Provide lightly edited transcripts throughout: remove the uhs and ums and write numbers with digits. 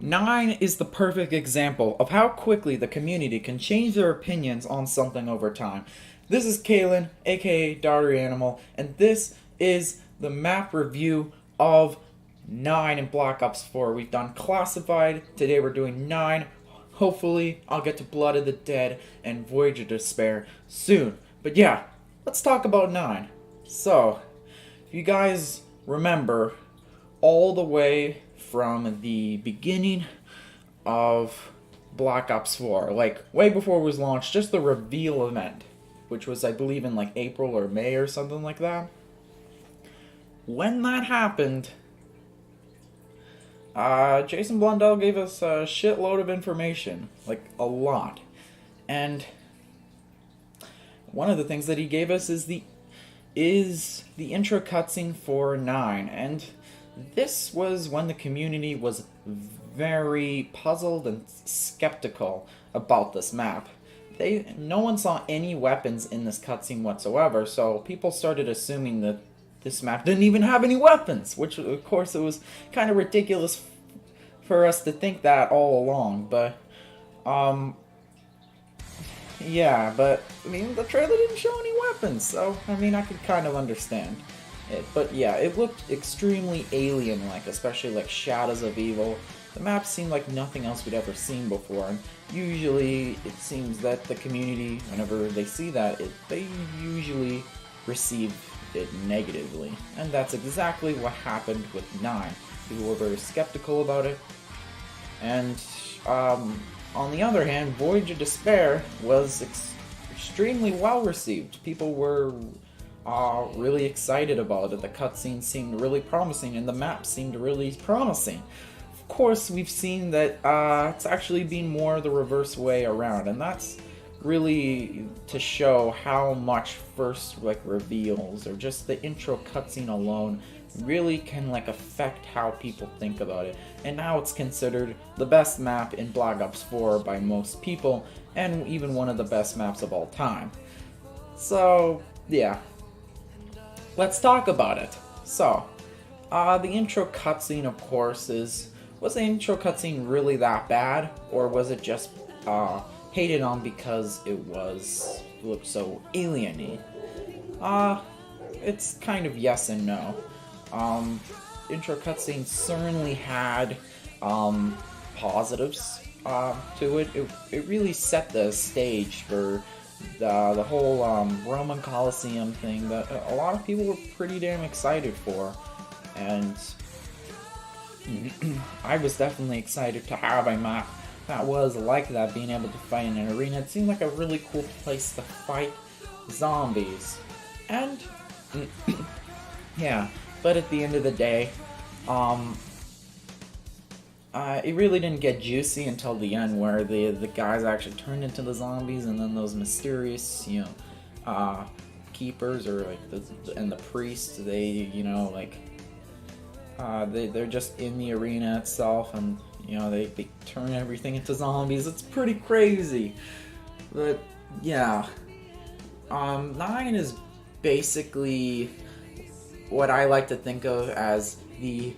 9 is the perfect example of how quickly the community can change their opinions on something over time. This is Kalen, aka Daughter Animal, and this is the map review of 9 in Black Ops 4. We've done Classified, today we're doing 9. Hopefully, I'll get to Blood of the Dead and Voyage of Despair soon. But yeah, let's talk about 9. So, if you guys remember, all the way from the beginning of Black Ops 4, like way before it was launched, just the reveal event, which was I believe in like April or May or something like that. When that happened, Jason Blundell gave us a shitload of information, like a lot. And one of the things that he gave us is the intro cutscene for 9, and this was when the community was very puzzled and skeptical about this map. No one saw any weapons in this cutscene whatsoever, so people started assuming that this map didn't even have any weapons, which of course it was kind of ridiculous for us to think that all along, but yeah, but I mean the trailer didn't show any weapons, so I mean I could kind of understand it. But yeah, it looked extremely alien-like, especially like Shadows of Evil. The map seemed like nothing else we'd ever seen before, and usually it seems that the community, whenever they see that, they usually receive it negatively. And that's exactly what happened with 9. People were very skeptical about it. And on the other hand, Voyage of Despair was extremely well received. People were really excited about it. The cutscene seemed really promising, and the map seemed really promising. Of course, we've seen that it's actually been more the reverse way around, and that's really to show how much first reveals or just the intro cutscene alone really can affect how people think about it. And now it's considered the best map in Black Ops 4 by most people, and even one of the best maps of all time. So yeah, let's talk about it. So, the intro cutscene, of course, was the intro cutscene really that bad, or was it just hated on because it looked so alien-y? It's kind of yes and no. Intro cutscene certainly had positives to it. It really set the stage for the whole Roman Colosseum thing that a lot of people were pretty damn excited for, and I was definitely excited to have a map that was like that, being able to fight in an arena. It seemed like a really cool place to fight zombies, and yeah, but at the end of the day, it really didn't get juicy until the end, where the guys actually turned into the zombies, and then those mysterious, keepers or and the priests, they're just in the arena itself, and they turn everything into zombies. It's pretty crazy, but yeah, 9 is basically what I like to think of as the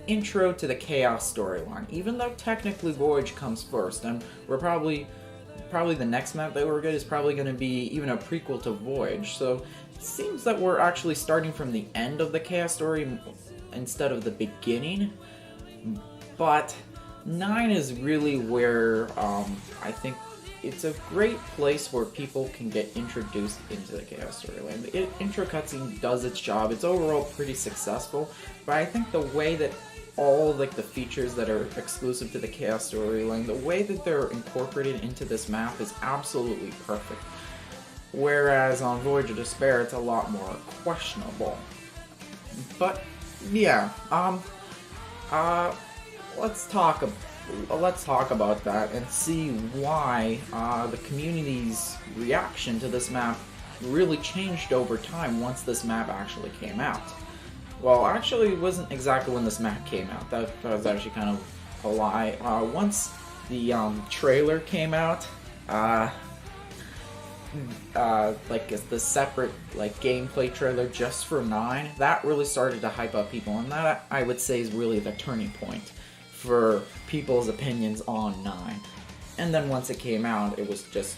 intro to the Chaos storyline, even though technically Voyage comes first, and we're probably the next map that we're good is probably going to be even a prequel to Voyage. So it seems that we're actually starting from the end of the Chaos story instead of the beginning. But 9 is really where I think it's a great place where people can get introduced into the Chaos storyline. The intro cutscene does its job. It's overall pretty successful, but I think the way that all the features that are exclusive to the Chaos storyline, the way that they're incorporated into this map is absolutely perfect. Whereas on Voyage of Despair, it's a lot more questionable. But yeah, let's talk about that and see why the community's reaction to this map really changed over time once this map actually came out. Well, actually, it wasn't exactly when this map came out. That was actually kind of a lie. Once the trailer came out, the separate gameplay trailer just for 9, that really started to hype up people, and that I would say is really the turning point for people's opinions on 9. And then once it came out, it was just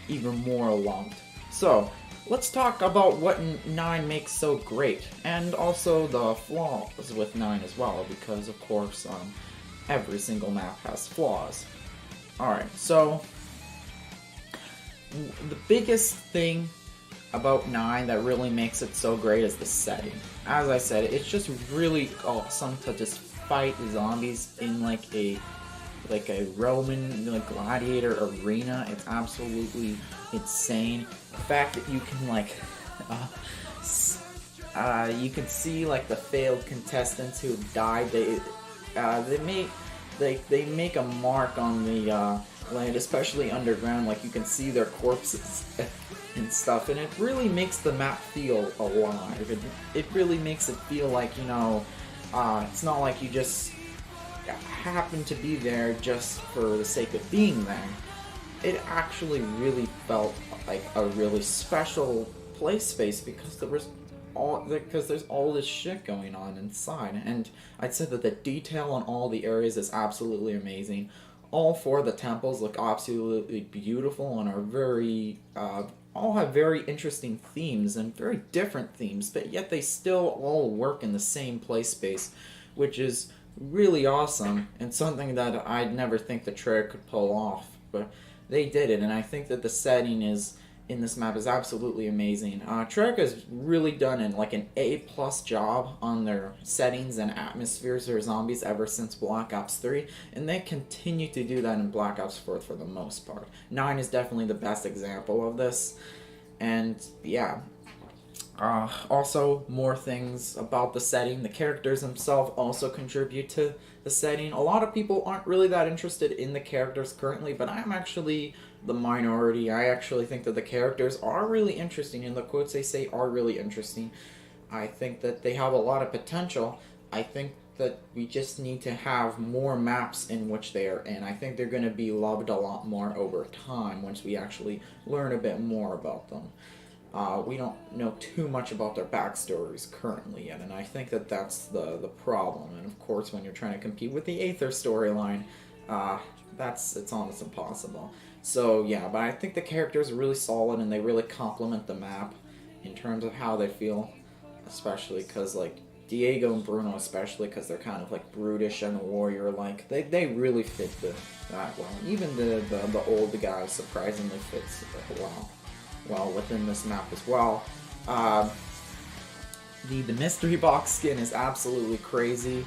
even more loved. So, let's talk about what 9 makes so great, and also the flaws with 9 as well, because of course, every single map has flaws. Alright, so the biggest thing about 9 that really makes it so great is the setting. As I said, it's just really awesome to just fight zombies in like a Roman gladiator arena. It's absolutely insane. The fact that you can you can see like the failed contestants who died. They make a mark on the land, especially underground. Like you can see their corpses and stuff, and it really makes the map feel alive. It really makes it feel like, you know, it's not like you just happen to be there just for the sake of being there. It actually really felt like a really special play space because there's all this shit going on inside, and I'd say that the detail on all the areas is absolutely amazing. All 4 of the temples look absolutely beautiful and are very all have very interesting themes and very different themes, but yet they still all work in the same play space, which is really awesome and something that I'd never think the Treyarch could pull off, but they did it. And I think that the setting in this map is absolutely amazing. Treyarch has really done an A+ job on their settings and atmospheres for zombies ever since Black Ops 3, and they continue to do that in Black Ops 4 for the most part. 9 is definitely the best example of this, and yeah. Also, more things about the setting. The characters themselves also contribute to the setting. A lot of people aren't really that interested in the characters currently, but I'm actually the minority. I actually think that the characters are really interesting, and the quotes they say are really interesting. I think that they have a lot of potential. I think that we just need to have more maps in which they are in. I think they're going to be loved a lot more over time once we actually learn a bit more about them. We don't know too much about their backstories currently yet, and I think that that's the problem. And of course, when you're trying to compete with the Aether storyline, it's almost impossible. So yeah, but I think the characters are really solid, and they really complement the map in terms of how they feel, especially because like Diego and Bruno, especially because they're kind of like brutish and warrior-like. They really fit that well. Even the old guy surprisingly fits well within this map as well. The mystery box skin is absolutely crazy.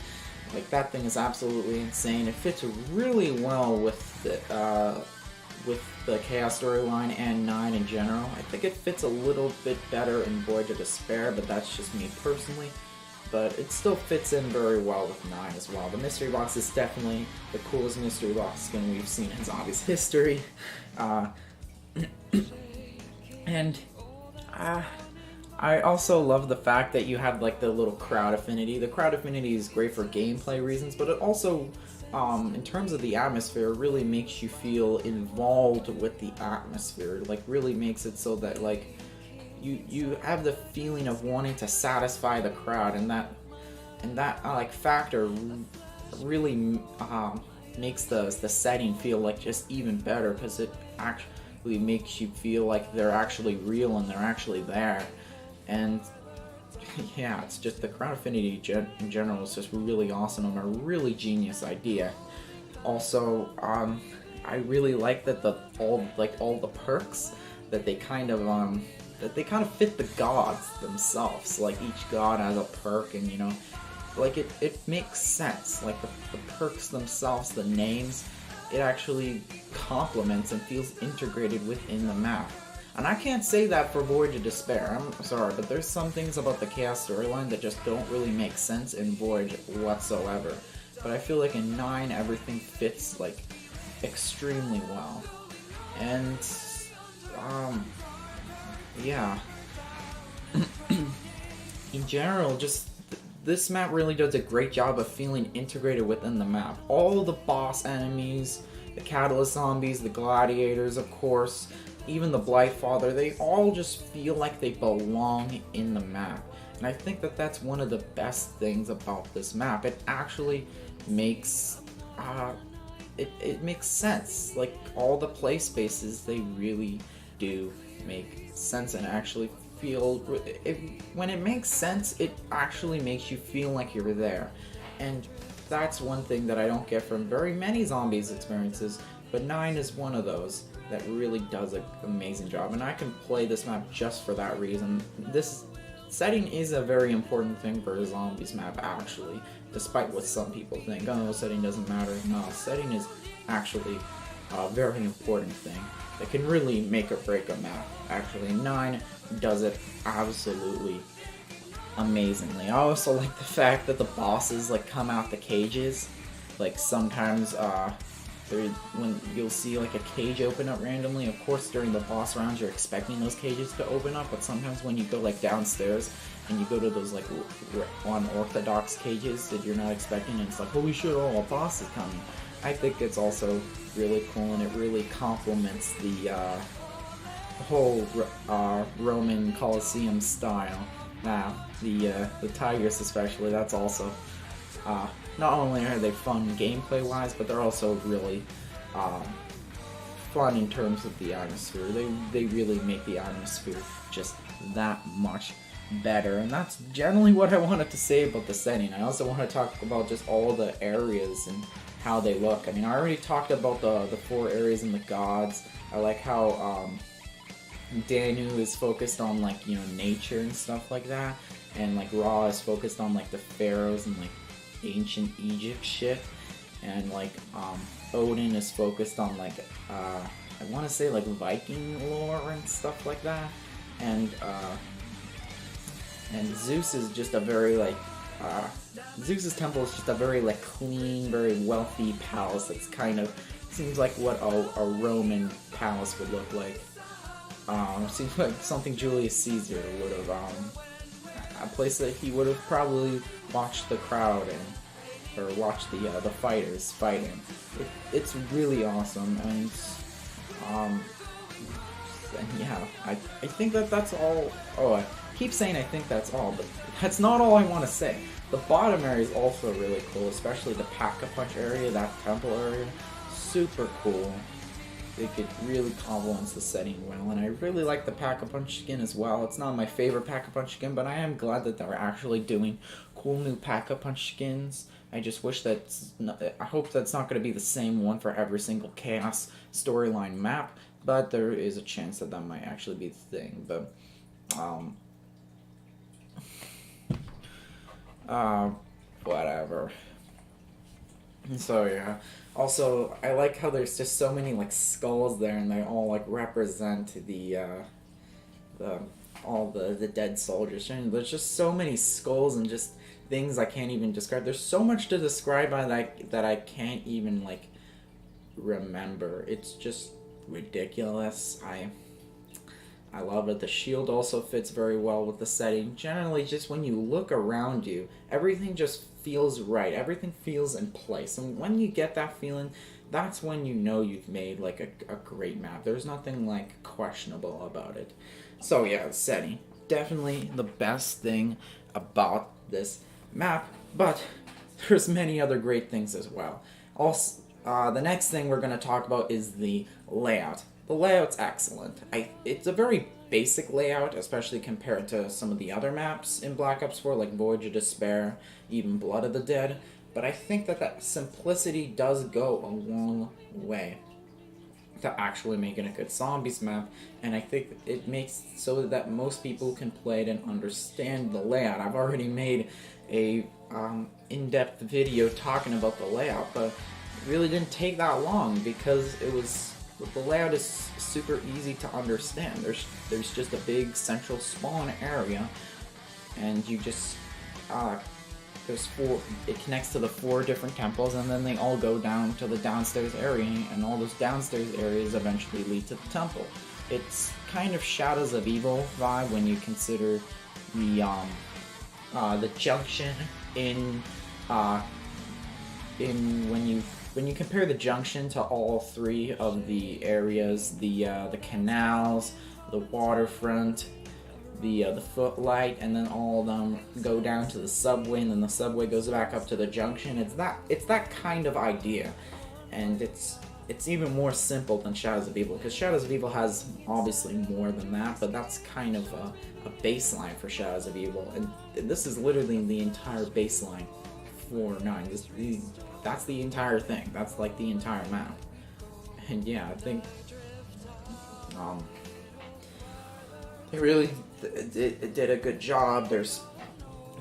Like, that thing is absolutely insane. It fits really well with the Chaos storyline and 9 in general. I think it fits a little bit better in Voyage of Despair, but that's just me personally. But it still fits in very well with 9 as well. The mystery box is definitely the coolest mystery box skin we've seen in Zombies history. And I also love the fact that you have like the little crowd affinity. The crowd affinity is great for gameplay reasons, but it also, in terms of the atmosphere, really makes you feel involved with the atmosphere. Like, really makes it so that like you have the feeling of wanting to satisfy the crowd, and that like factor really makes the setting feel like just even better, because it actually makes you feel like they're actually real and they're actually there. And yeah, it's just the crowd affinity in general is just really awesome and a really genius idea. Also, I really like that all the perks that they kind of fit the gods themselves. Like, each god has a perk, and you know, like it makes sense. Like the perks themselves, the names, it actually complements and feels integrated within the map. And I can't say that for Voyage of Despair, I'm sorry, but there's some things about the Chaos storyline that just don't really make sense in Voyage whatsoever. But I feel like in 9 everything fits like extremely well. And yeah. In general, just this map really does a great job of feeling integrated within the map. All the boss enemies, the Catalyst zombies, the gladiators, of course, even the Blightfather, they all just feel like they belong in the map. And I think that that's one of the best things about this map. It actually makes it makes sense. Like, all the play spaces, they really do make sense and actually feel when it makes sense, it actually makes you feel like you're there. And that's one thing that I don't get from very many zombies experiences, but 9 is one of those that really does an amazing job, and I can play this map just for that reason. This setting is a very important thing for a zombies map, actually, despite what some people think. Oh, setting doesn't matter. No, setting is actually a very important thing that can really make or break a map. Actually, 9 does it absolutely amazingly. I also like the fact that the bosses like come out the cages. Like, sometimes when you'll see like a cage open up randomly. Of course, during the boss rounds, you're expecting those cages to open up, but sometimes when you go like downstairs and you go to those like unorthodox cages that you're not expecting, and it's like, holy shit, oh, a boss is coming. I think it's also really cool, and it really complements the whole Roman Colosseum style. Now, the tigers especially, that's also not only are they fun gameplay wise, but they're also really fun in terms of the atmosphere. They really make the atmosphere just that much better, and that's generally what I wanted to say about the setting. I also want to talk about just all the areas and how they look. I mean, I already talked about the 4 areas and the gods. I like how Danu is focused on, like, you know, nature and stuff like that, and like Ra is focused on like the pharaohs and like ancient Egypt shit, and like Odin is focused on like I want to say like Viking lore and stuff like that, and Zeus is just a very like Zeus's temple is just a very like clean, very wealthy palace. That's kind of seems like what a Roman palace would look like. Seems like something Julius Caesar would have a place that he would have probably watched the crowd or watched the fighters fighting. It's really awesome, and yeah, I think that's all. Oh, I keep saying I think that's all, but that's not all I want to say. The bottom area is also really cool, especially the Pack-a-Punch area, that temple area. Super cool. It really complements the setting well, and I really like the Pack-a-Punch skin as well. It's not my favorite Pack-a-Punch skin, but I am glad that they're actually doing cool new Pack-a-Punch skins. I just wish I hope that's not going to be the same one for every single Chaos storyline map, but there is a chance that that might actually be the thing. But whatever. So yeah. Also, I like how there's just so many like skulls there, and they all like represent all the dead soldiers. And there's just so many skulls and just things I can't even describe. There's so much to describe that I can't even like remember. It's just ridiculous. I love it. The shield also fits very well with the setting. Generally, just when you look around you, everything just feels right. Everything feels in place. And when you get that feeling, that's when you know you've made like a great map. There's nothing like questionable about it. So yeah, setting. Definitely the best thing about this map, but there's many other great things as well. Also, the next thing we're going to talk about is the layout. The layout's excellent. It's a very basic layout, especially compared to some of the other maps in Black Ops 4, like Voyage of Despair, even Blood of the Dead. But I think that simplicity does go a long way to actually making a good zombies map, and I think it makes so that most people can play it and understand the layout. I've already made a in-depth video talking about the layout, but it really didn't take that long because the layout is super easy to understand. There's just a big central spawn area, and you just it connects to the 4 different temples, and then they all go down to the downstairs area, and all those downstairs areas eventually lead to the temple. It's kind of Shadows of Evil vibe when you consider the junction when you compare the junction to all 3 of the areas, the canals, the waterfront, the footlight, and then all of them go down to the subway, and then the subway goes back up to the junction. It's that kind of idea, and it's even more simple than Shadows of Evil, because Shadows of Evil has obviously more than that, but that's kind of a baseline for Shadows of Evil, and this is literally the entire baseline for 9. That's the entire thing. That's like the entire map. And yeah, I think they really did a good job. There's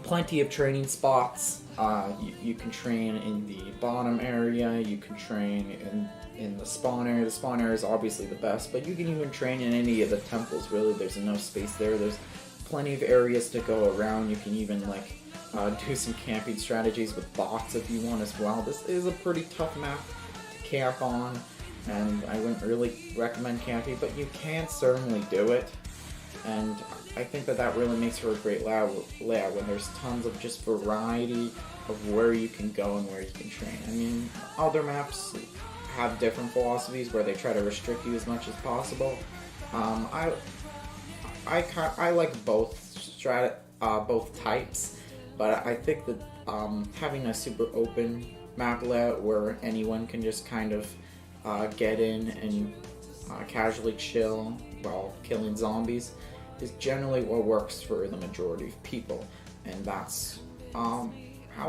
plenty of training spots. You can train in the bottom area. You can train in the spawn area. The spawn area is obviously the best, but you can even train in any of the temples. Really, there's enough space there. There's plenty of areas to go around. You can even do some camping strategies with bots if you want as well. This is a pretty tough map to camp on, and I wouldn't really recommend camping, but you can certainly do it. And I think that really makes for a great layout when there's tons of just variety of where you can go and where you can train. I mean, other maps have different philosophies where they try to restrict you as much as possible. I like both types, but I think that having a super open map layout where anyone can just kind of get in and casually chill while killing zombies is generally what works for the majority of people, and that's how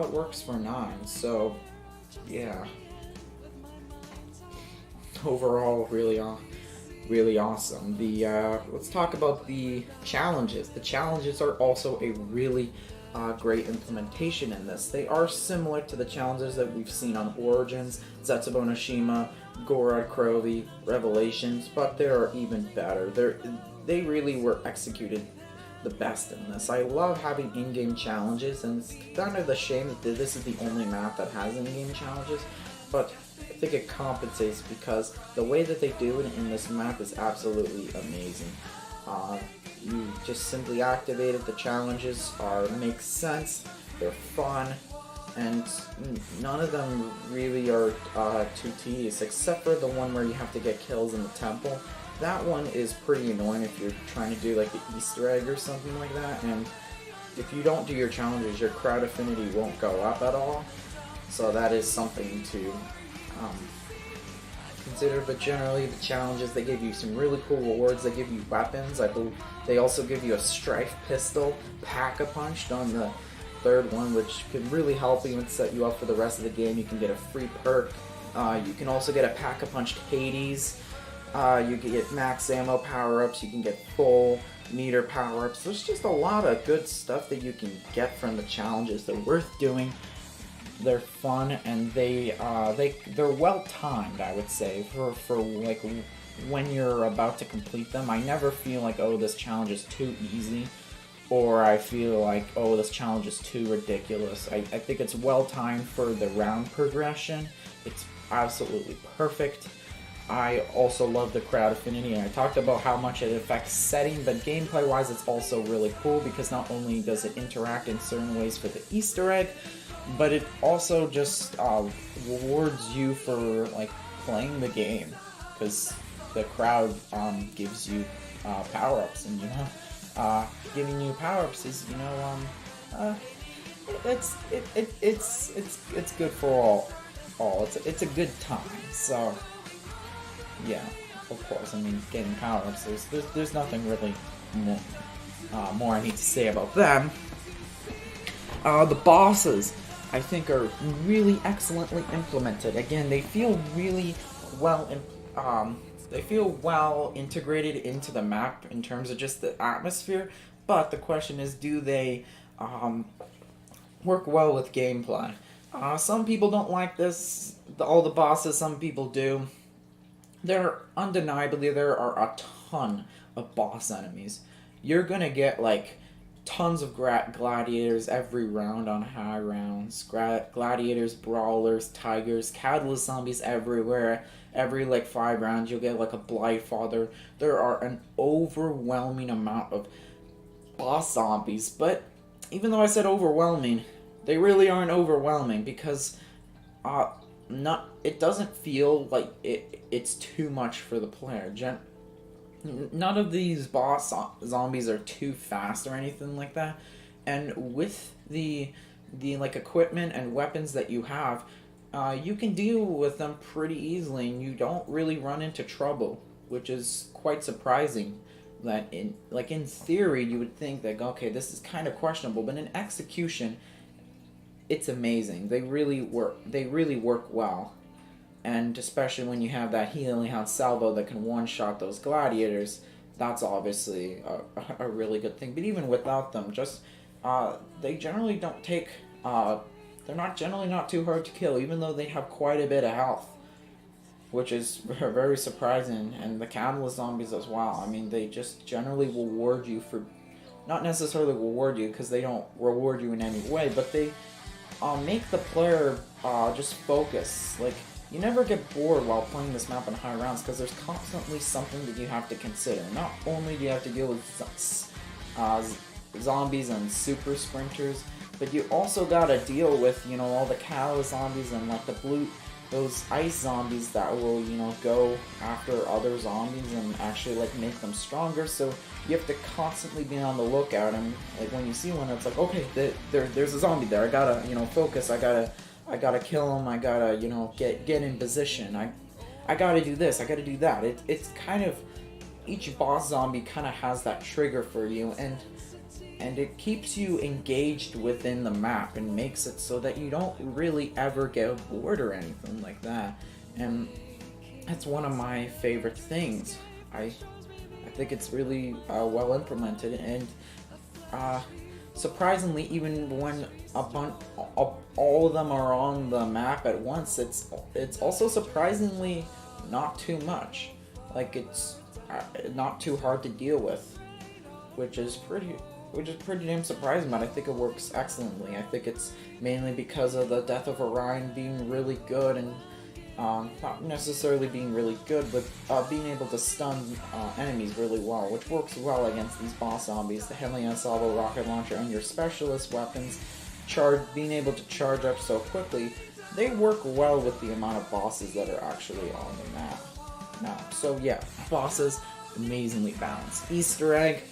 it works for 9. So yeah, overall really awesome. Let's talk about the challenges. The challenges are also a really great implementation in this. They are similar to the challenges that we've seen on Origins, Zetsubo no Shima, Gorod Krovi, Revelations, but they're even better. They really were executed the best in this. I love having in-game challenges, and it's kind of a shame that this is the only map that has in-game challenges, but I think it compensates because the way that they do it in this map is absolutely amazing. You just simply activate it. The challenges make sense, they're fun, and none of them really are too tedious, except for the one where you have to get kills in the temple. That one is pretty annoying if you're trying to do like the Easter egg or something like that, and if you don't do your challenges, your crowd affinity won't go up at all, so that is something to consider. But generally, the challenges, they give you some really cool rewards. They give you weapons. I believe they also give you a Strife pistol, Pack-a-Punch on the 3rd one, which could really help you and set you up for the rest of the game. You can get a free perk. You can also get a Pack-a-Punch Hades. You can get max ammo power-ups. You can get full meter power-ups. There's just a lot of good stuff that you can get from the challenges. They're worth doing. They're fun, and they're well timed, I would say, for like when you're about to complete them. I never feel like, oh, this challenge is too easy, or I feel like, oh, this challenge is too ridiculous. I think it's well timed for the round progression. It's absolutely perfect. I also love the crowd affinity, and I talked about how much it affects setting, but gameplay-wise it's also really cool because not only does it interact in certain ways for the Easter egg, but it also just rewards you for like playing the game, because the crowd gives you power-ups, and giving you power-ups is it's good for all. It's a good time. So yeah, of course. I mean, getting power-ups, there's nothing really more I need to say about them. The bosses, I think, are really excellently implemented. Again, they feel really well integrated into the map in terms of just the atmosphere, but the question is, do they work well with gameplay? Some people don't like all the bosses, some people do. Undeniably, there are a ton of boss enemies. You're gonna get like tons of gladiators every round on high rounds. Gladiators, brawlers, tigers, catalyst zombies everywhere. Every like 5 rounds you'll get like a Blightfather. There are an overwhelming amount of boss zombies, but even though I said overwhelming, they really aren't overwhelming because it doesn't feel like it's too much for the player. none of these zombies are too fast or anything like that. And with the like equipment and weapons that you have, you can deal with them pretty easily, and you don't really run into trouble, which is quite surprising. That in theory you would think that okay, this is kind of questionable, but in execution, it's amazing. They really work. They really work well, and especially when you have that healing hand salvo that can one shot those gladiators, that's obviously a really good thing. But even without them, just they generally don't take. They're not generally not too hard to kill, even though they have quite a bit of health, which is very surprising. And the catalyst zombies as well. I mean, they just generally reward you for, not necessarily reward you because they don't reward you in any way, but they make the player just focus. Like, you never get bored while playing this map in high rounds because there's constantly something that you have to consider. Not only do you have to deal with zombies and super sprinters, but you also gotta deal with, all the cow zombies and like those ice zombies that will, go after other zombies and actually like make them stronger. So you have to constantly be on the lookout, and like when you see one, it's like, okay, there's a zombie there. I gotta, focus. I gotta kill him. I gotta, get in position. I gotta do this. I gotta do that. It's kind of, each boss zombie kind of has that trigger for you, and it keeps you engaged within the map and makes it so that you don't really ever get bored or anything like that. And that's one of my favorite things. I think it's really well implemented, and surprisingly, even when all of them are on the map at once, it's also surprisingly not too much. Like, it's not too hard to deal with, which is pretty damn surprising, but I think it works excellently. I think it's mainly because of the Death of Orion being really good, and not necessarily being really good, but being able to stun enemies really well, which works well against these boss zombies. The Helion Salvo rocket launcher and your specialist weapons, being able to charge up so quickly, they work well with the amount of bosses that are actually on the map. Now, so yeah, bosses, amazingly balanced. Easter egg.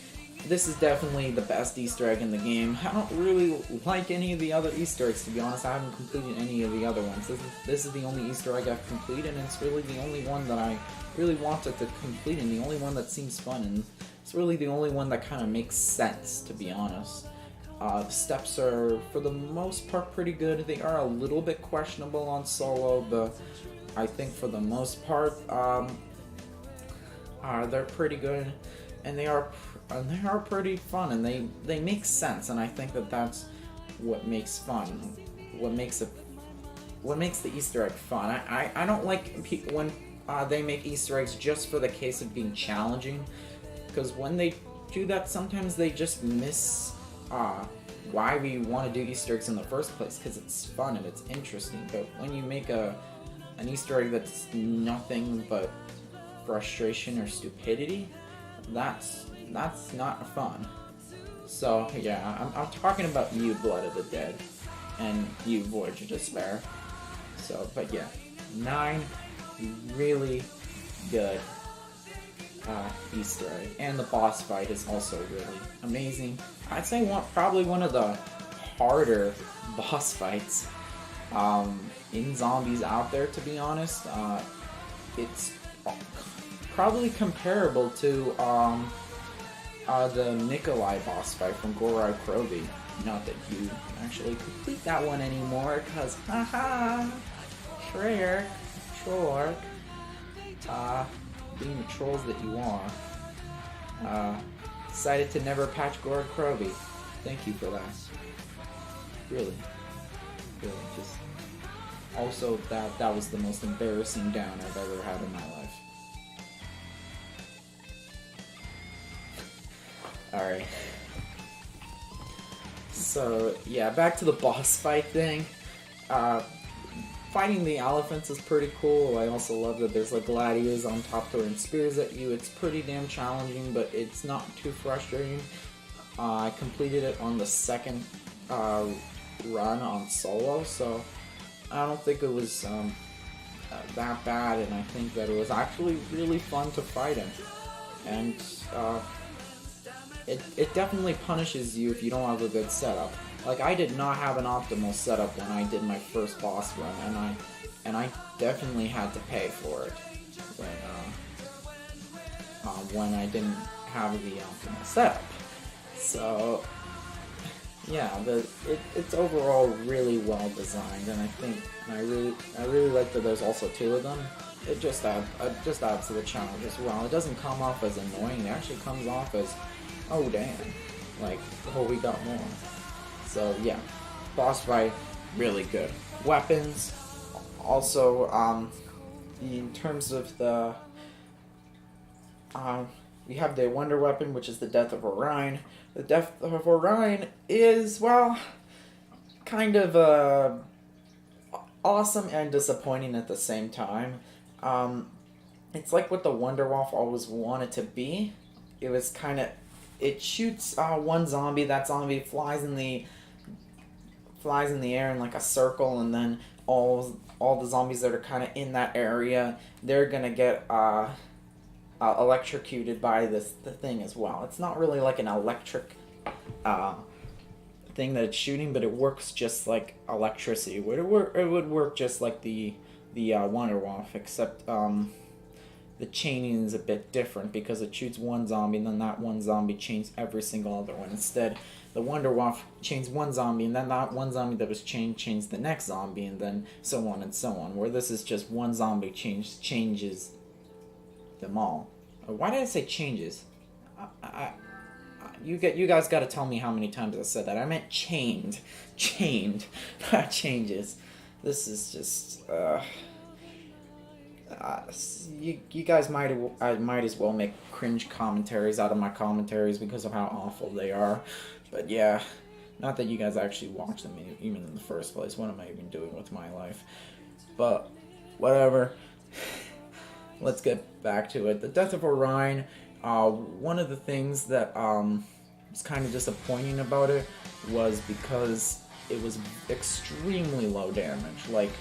This is definitely the best Easter egg in the game. I don't really like any of the other Easter eggs, to be honest. I haven't completed any of the other ones. This is the only Easter egg I've completed, and it's really the only one that I really wanted to complete, and the only one that seems fun, and it's really the only one that kind of makes sense, to be honest. The steps are, for the most part, pretty good. They are a little bit questionable on solo, but I think for the most part, they're pretty good, and they are pretty fun, and they make sense, and I think that's what makes fun, what makes the Easter egg fun. I don't like when they make Easter eggs just for the case of being challenging, because when they do that, sometimes they just miss why we want to do Easter eggs in the first place, because it's fun and it's interesting. But when you make an Easter egg that's nothing but frustration or stupidity, that's not fun. So yeah, I'm talking about you, Blood of the Dead, and you, Voyage of Despair. So, but yeah, 9 really good Easter egg, and the boss fight is also really amazing. I'd say probably one of the harder boss fights in zombies out there, to be honest. It's probably comparable to the Nikolai boss fight from Gorod Krovi. Not that you actually complete that one anymore, because haha, Treyarch, being the trolls that you are, decided to never patch Gorod Krovi. Thank you for that. Really, just also that was the most embarrassing down I've ever had in my life. Alright. So, yeah, back to the boss fight thing. Fighting the elephants is pretty cool. I also love that there's like gladiators on top throwing spears at you. It's pretty damn challenging, but it's not too frustrating. I completed it on the second run on solo, so I don't think it was that bad, and I think that it was actually really fun to fight him. and it definitely punishes you if you don't have a good setup. Like, I did not have an optimal setup when I did my first boss run, and I definitely had to pay for it when I didn't have the optimal setup. So yeah, it's overall really well designed, and I really like that there's also two of them. It just adds to the challenge as well. It doesn't come off as annoying. It actually comes off as, oh damn, like, oh, we got more. So yeah, boss fight, really good. Weapons, also, in terms of the, we have the Wonder Weapon, which is the Death of Orion. The Death of Orion is, well, kind of awesome and disappointing at the same time. It's like what the Wonder Wolf always wanted to be. It was kind of, it shoots one zombie. That zombie flies in the air in like a circle, and then all the zombies that are kind of in that area, they're gonna get electrocuted by the thing as well. It's not really like an electric thing that it's shooting, but it works just like electricity. It would work just like the Wonder Wolf, except the chaining is a bit different because it shoots one zombie and then that one zombie chains every single other one. Instead, the Wonder Wolf chains one zombie and then that one zombie that was chained chains the next zombie, and then so on and so on. Where this is just one zombie changes them all. Why did I say changes? You guys got to tell me how many times I said that. I meant chained, not changes. This is just you guys might as well make cringe commentaries out of my commentaries because of how awful they are. But yeah, not that you guys actually watch them even in the first place. What am I even doing with my life? But whatever. Let's get back to it. The Death of Orion. One of the things that was kind of disappointing about it was because it was extremely low damage. Like,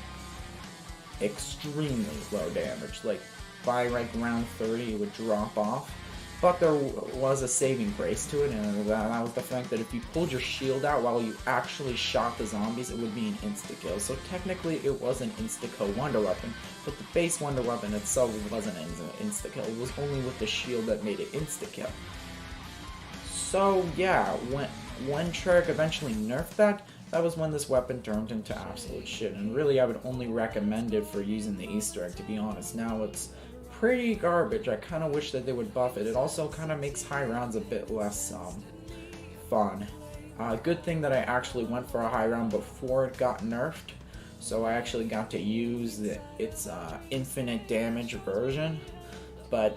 extremely low damage. Like, by like round 30 it would drop off. But there was a saving grace to it, and that was the fact that if you pulled your shield out while you actually shot the zombies, it would be an insta-kill. So technically it was an insta-kill Wonder Weapon, but the base Wonder Weapon itself wasn't an insta-kill. It was only with the shield that made it insta-kill. So yeah, when Treyarch eventually nerfed that was when this weapon turned into absolute shit. And really, I would only recommend it for using the Easter egg, to be honest. Now it's pretty garbage. I kind of wish that they would buff it. It also kind of makes high rounds a bit less fun. Good thing that I actually went for a high round before it got nerfed, so I actually got to use its infinite damage version. But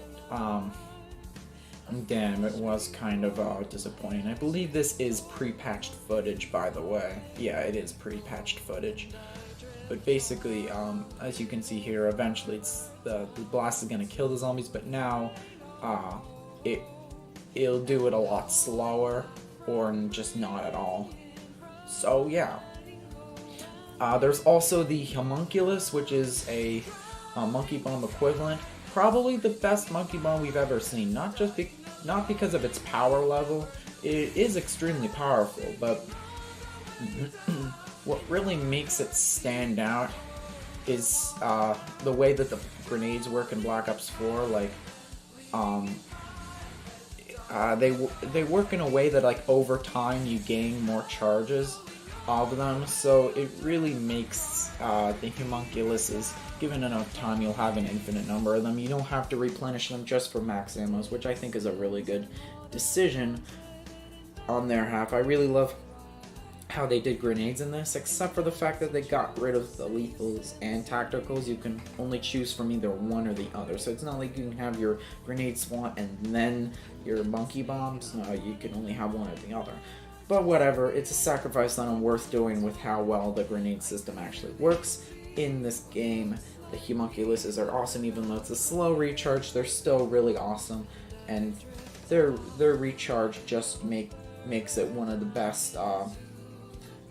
damn, it was kind of disappointing. I believe this is pre-patched footage, by the way. Yeah, it is pre-patched footage. But basically, as you can see here, eventually the blast is going to kill the zombies, but now it'll do it a lot slower, or just not at all. So yeah. There's also the Homunculus, which is a Monkey Bomb equivalent. Probably the best Monkey Bomb we've ever seen. Not because of its power level. It is extremely powerful, but what really makes it stand out is the way that the grenades work in Black Ops 4. Like, they work in a way that, like, over time you gain more charges of them, so it really makes the homunculuses, given enough time, you'll have an infinite number of them. You don't have to replenish them just for max ammos, which I think is a really good decision on their half. I really love how they did grenades in this, except for the fact that they got rid of the lethals and tacticals. You can only choose from either one or the other, so it's not like you can have your grenade swat and then your monkey bombs. No, you can only have one or the other. But whatever, it's a sacrifice that I'm worth doing with how well the grenade system actually works in this game. The homunculuses are awesome, even though it's a slow recharge, they're still really awesome, and their recharge just makes it one of the best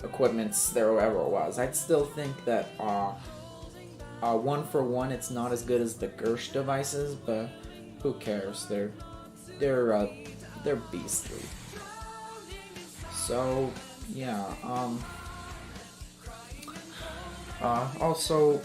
equipments there ever was. I'd still think that one for one, it's not as good as the Gersh devices, but who cares? They're they're beastly. So yeah, also,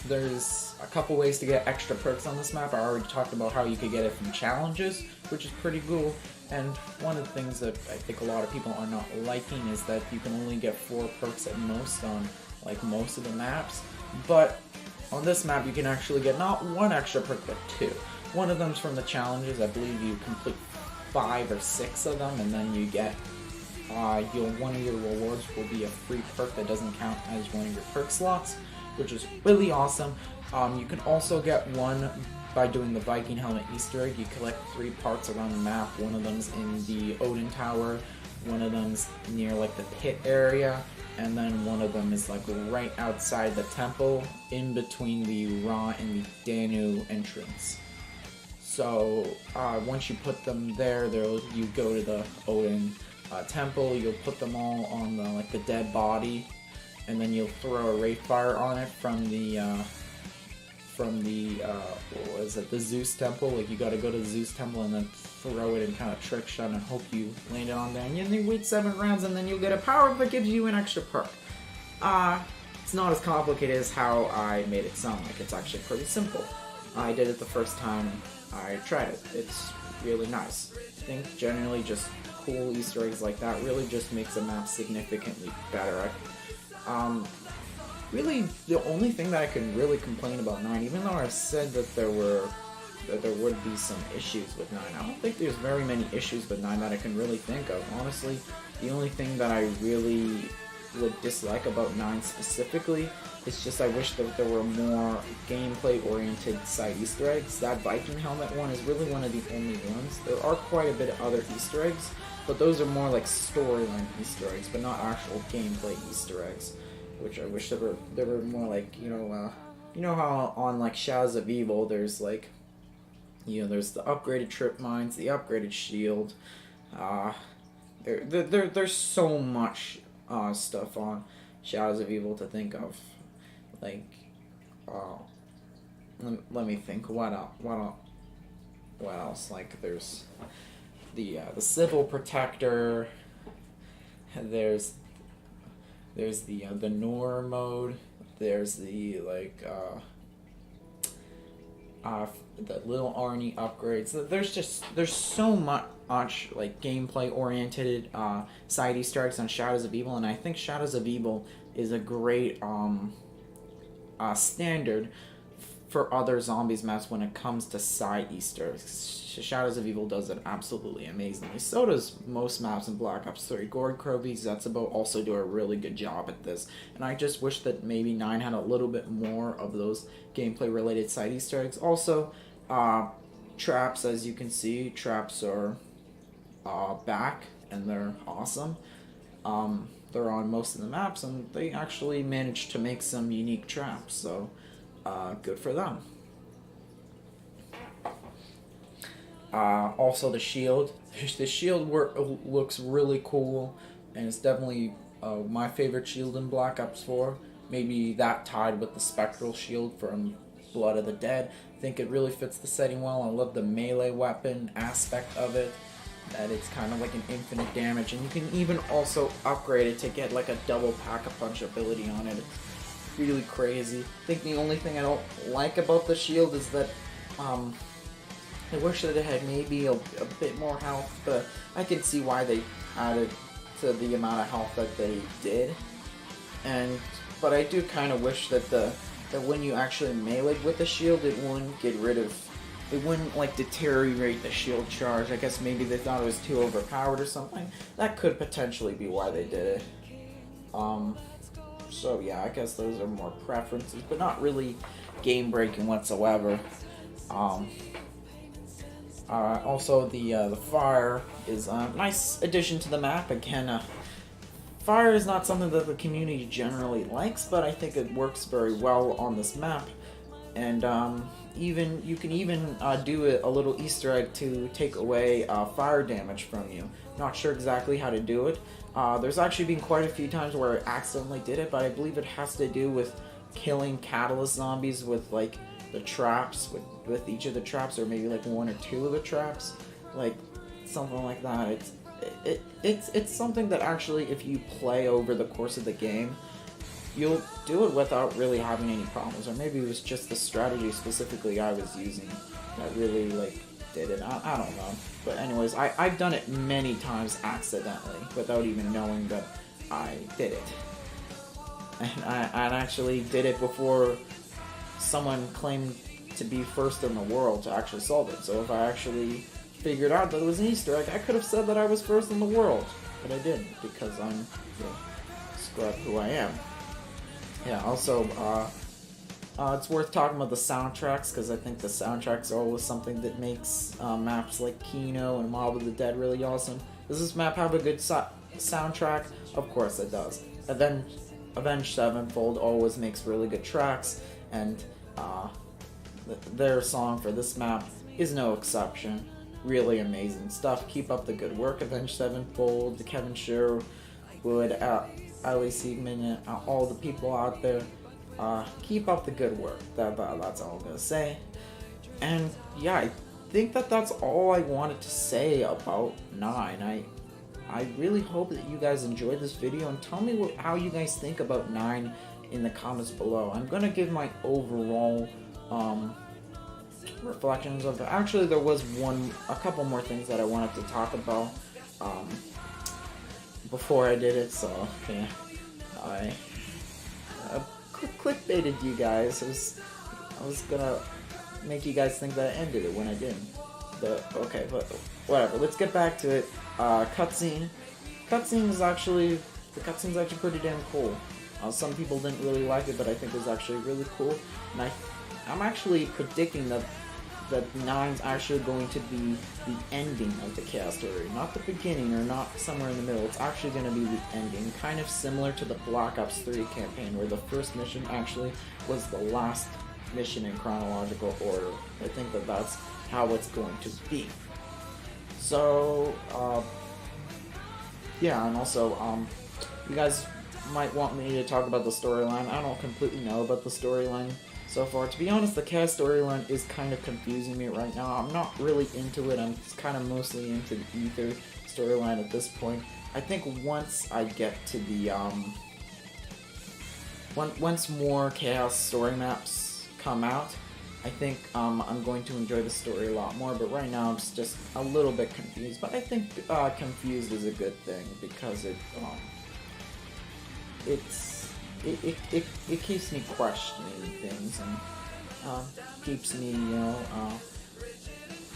there's a couple ways to get extra perks on this map. I already talked about how you could get it from challenges, which is pretty cool. And one of the things that I think a lot of people are not liking is that you can only get 4 perks at most on like most of the maps. But on this map, you can actually get not 1 extra perk, but 2. One of them's from the challenges. I believe you complete 5 or 6 of them, and then you get one of your rewards will be a free perk that doesn't count as one of your perk slots, which is really awesome. You can also get one by doing the Viking Helmet Easter egg. You collect 3 parts around the map. One of them's in the Odin Tower, one of them's near like the pit area, and then one of them is like right outside the temple, in between the Ra and the Danu entrance. So once you put them there, you go to the Odin temple. You'll put them all on the dead body, and then you'll throw a Wraith Fire on it from the what was it, the Zeus temple. Like, you gotta go to the Zeus temple and then throw it and kind of trick shot and hope you land it on there. And then you wait 7 rounds, and then you'll get a power that gives you an extra perk. It's not as complicated as how I made it sound like. It's actually pretty simple. I did it the first time I tried it. It's really nice. I think generally just cool Easter eggs like that really just makes a map significantly better. Really, the only thing that I can really complain about 9, even though I said that there would be some issues with 9, I don't think there's very many issues with 9 that I can really think of. Honestly, the only thing that I really would dislike about 9 specifically is just I wish that there were more gameplay-oriented side Easter eggs. That Viking helmet one is really one of the only ones. There are quite a bit of other Easter eggs, but those are more like storyline Easter eggs, but not actual gameplay Easter eggs. Which I wish there were more like, you know how on like Shadows of Evil there's like, there's the upgraded trip mines, the upgraded shield. There's so much stuff on Shadows of Evil to think of. Like, let me think. What else? Like, there's the Civil Protector. There's the Nor mode. There's the the little Arnie upgrades. There's so much like gameplay oriented side Easter eggs on Shadows of Evil, and I think Shadows of Evil is a great standard for other zombies maps when it comes to side Easter eggs. Shadows of Evil does it absolutely amazingly. So does most maps in Black Ops 3. Gord Krovi, Zetsubo also do a really good job at this. And I just wish that maybe 9 had a little bit more of those gameplay related side Easter eggs. Also, traps, as you can see, traps are back, and they're awesome. They're on most of the maps, and they actually managed to make some unique traps, so good for them. Also the shield. The shield looks really cool, and it's definitely my favorite shield in Black Ops 4. Maybe that tied with the Spectral shield from Blood of the Dead. I think it really fits the setting well. I love the melee weapon aspect of it, that it's kind of like an infinite damage, and you can even also upgrade it to get like a double pack-a-punch ability on it. It's really crazy. I think the only thing I don't like about the shield is that I wish that it had maybe a bit more health, but I can see why they added to the amount of health that they did. But I do kind of wish that that when you actually meleeed with the shield, it wouldn't like deteriorate the shield charge. I guess maybe they thought it was too overpowered or something. That could potentially be why they did it. So yeah, I guess those are more preferences, but not really game breaking whatsoever. Also, the fire is a nice addition to the map. Again, fire is not something that the community generally likes, but I think it works very well on this map. And you can even do a little Easter egg to take away fire damage from you. Not sure exactly how to do it. There's actually been quite a few times where I accidentally did it, but I believe it has to do with killing Catalyst zombies with like the traps, with each of the traps, or maybe like 1 or 2 of the traps. like something like that. It's something that actually, if you play over the course of the game, you'll do it without really having any problems. Or maybe it was just the strategy specifically I was using that really like did it. I don't know. But anyways, I've done it many times accidentally without even knowing that I did it. And I actually did it before someone claimed to be first in the world to actually solve it. So if I actually figured out that it was an Easter egg, I could have said that I was first in the world. But I didn't, because I'm the scrub who I am. Yeah, also, it's worth talking about the soundtracks, because I think the soundtracks are always something that makes maps like Kino and Mob of the Dead really awesome. Does this map have a good soundtrack? Of course it does. Avenged Sevenfold always makes really good tracks, and their song for this map is no exception. Really amazing stuff. Keep up the good work, Avenged Sevenfold, Kevin Sherwood, Ali Siegman, and all the people out there. Keep up the good work. That's all I'm gonna say. And yeah, I think that's all I wanted to say about 9. I really hope that you guys enjoyed this video, and tell me how you guys think about 9 in the comments below. I'm gonna give my overall reflections of it. Actually, there was a couple more things that I wanted to talk about before I did it, so yeah, I clickbaited you guys. I was gonna make you guys think that I ended it when I didn't. But okay, but whatever. Let's get back to it. Cutscene. The cutscene's actually pretty damn cool. Some people didn't really like it, but I think it was actually really cool. And I'm actually predicting that 9's actually going to be the ending of the Chaos story, not the beginning or not somewhere in the middle. It's actually going to be the ending, kind of similar to the Black Ops 3 campaign, where the first mission actually was the last mission in chronological order. I think that's how it's going to be. So, yeah, and also, you guys might want me to talk about the storyline. I don't completely know about the storyline so far. To be honest, the Kaz storyline is kind of confusing me right now. I'm not really into it. I'm kind of mostly into the Ether storyline at this point. I think once I get to the, once more Chaos story maps come out, I think I'm going to enjoy the story a lot more, but right now I'm just a little bit confused. But I think confused is a good thing, because it keeps me questioning things, and keeps me,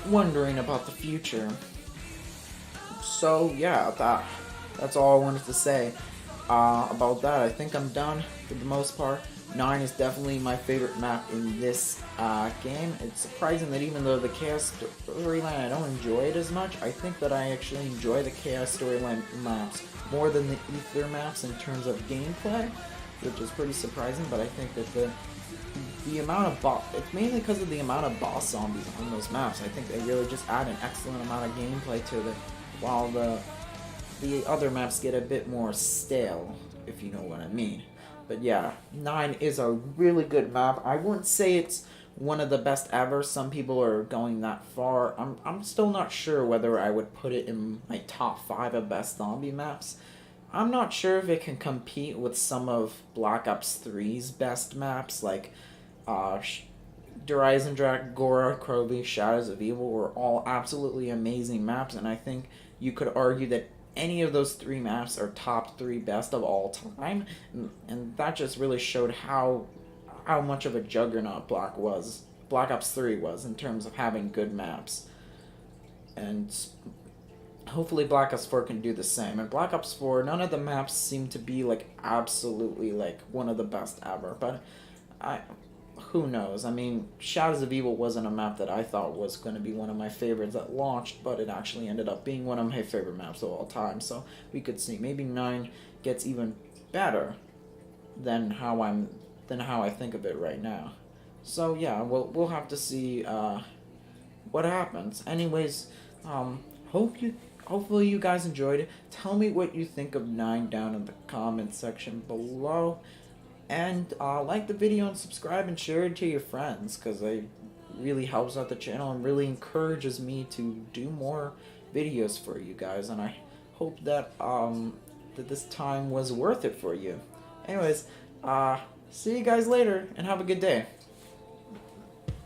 wondering about the future. So yeah, that's all I wanted to say about that. I think I'm done for the most part. 9 is definitely my favorite map in this game. It's surprising that even though the Chaos storyline, I don't enjoy it as much, I think that I actually enjoy the Chaos storyline maps more than the Ether maps in terms of gameplay, which is pretty surprising. But I think that the amount of it's mainly because of the amount of boss zombies on those maps. I think they really just add an excellent amount of gameplay to it, while the other maps get a bit more stale, if you know what I mean. But yeah, 9 is a really good map. I wouldn't say it's one of the best ever. Some people are going that far. I'm still not sure whether I would put it in my top 5 of best zombie maps. I'm not sure if it can compete with some of Black Ops 3's best maps, like Horizon Drac, Gora, Kroby, Shadows of Evil were all absolutely amazing maps, and I think you could argue that any of those 3 maps are top 3 best of all time, and that just really showed how much of a juggernaut Black Ops 3 was in terms of having good maps. And hopefully Black Ops 4 can do the same. And Black Ops 4, none of the maps seem to be like absolutely like one of the best ever, but who knows? I mean, Shadows of Evil wasn't a map that I thought was going to be one of my favorites at launched, but it actually ended up being one of my favorite maps of all time. So we could see maybe 9 gets even better than how I think of it right now. So yeah, we'll have to see what happens. Anyways, hopefully you guys enjoyed it. Tell me what you think of 9 down in the comment section below. And like the video and subscribe and share it to your friends, because I really helps out the channel and really encourages me to do more videos for you guys, and I hope that that this time was worth it for you. Anyways, see you guys later and have a good day.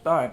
Bye.